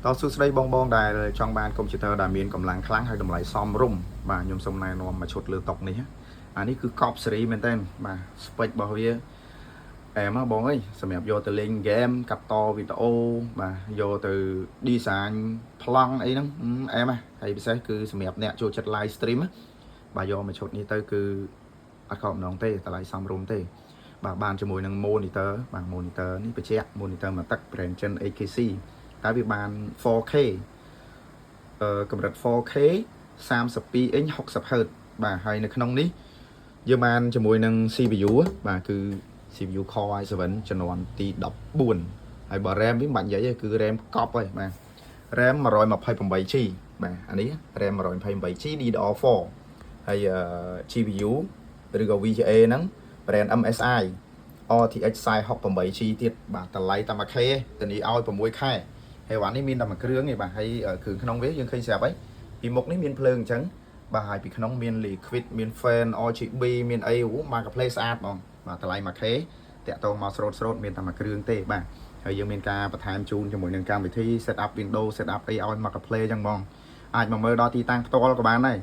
តោះសួស្តីបងដែលចង់បានកុំព្យូទ័រដែលមានកម្លាំងខ្លាំងហើយតម្លៃសមរម្យបាទខ្ញុំសូមណែនាំមកឈុតលើតុនេះអានេះគឺកប់សេរីមែនតើបាទស្ពេចរបស់វាអែមបងអើយសម្រាប់យកទៅលេងហ្គេមកាត់តវីដេអូបាទយកទៅ design ប្លង់អីហ្នឹងអែមហើយពិសេសគឺសម្រាប់អ្នកចូលចិត្ត live stream បាទយកមកឈុតនេះទៅគឺអត់ខកម្ដងទេតម្លៃសមរម្យទេបាទបានជាមួយនឹង monitor បាទ monitor នេះបញ្ជាក់ monitor មកទឹក brand Gen AKC តែវាបាន 4K កម្រិត 4K 32 inch 60 Hz បាទហើយនៅក្នុងនេះយើងបានជាមួយនឹង CPU បាទគឺ CPU Core i7 ជំនាន់ទី14ហើយបើ RAM វាមិនបាច់និយាយទេគឺ RAM កប់ហើយបាទ RAM 128G បាទអានេះ RAM 128G DDR4 ហើយ GPU ឬក៏ VGA ហ្នឹង brand MSI RTX 48G ទៀតបាទតម្លៃតែ 1K ទៅនេះឲ្យ6ខែហើយវ៉ាន់នេះមានតែមួយគ្រឿងទេបាទហើយគ្រឿងក្នុងវាយើងឃើញស្រាប់ហើយពីមុខនេះមានភ្លើងអញ្ចឹងបាទហើយពីក្នុងមាន liquid មាន fan RGB មានអីមកកាផ្លេស្អាតបងបាទតម្លៃ 1K តាក់ទងមកស្រូតមានតែមួយគ្រឿងទេបាទហើយយើងមានការបន្ថែមជូនជាមួយនឹងកម្មវិធី setup Windows setup អីឲ្យមកកាផ្លេអញ្ចឹងបងអាចមកមើលដល់ទីតាំងផ្ទាល់ក៏បានដែរ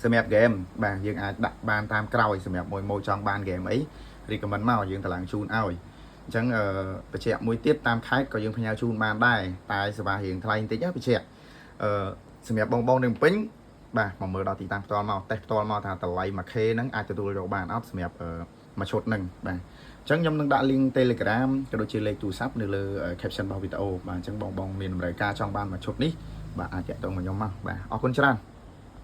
សម្រាប់ game បាទយើងអាចដាក់បានតាមក្រោយសម្រាប់មួយចង់បាន game អី recommend មកយើងតម្លៃជូនឲ្យអញ្ចឹងបញ្ជាក់មួយទៀតតាមខេត្តក៏យើងផ្ញើជូនបានដែរតែសេវារៀងថ្លៃបន្តិចបញ្ជាក់សម្រាប់បងនៅពេញបាទមកមើលដល់ទីតាំងផ្ទាល់មកតេស្តផ្ទាល់មកថាតម្លៃ 1K ហ្នឹងអាចទទួលយកបានអត់សម្រាប់មួយឈុតហ្នឹងបាទអញ្ចឹងខ្ញុំនឹងដាក់ link Telegram ក៏ដូចជាលេខទូរស័ព្ទនៅលើ caption របស់វីដេអូបាទអញ្ចឹងបងមានតម្រូវការចង់បានមួយឈុតនេះបាទអាចតាក់ទងមកខ្ញុំមកបាទអរគុណច្រើន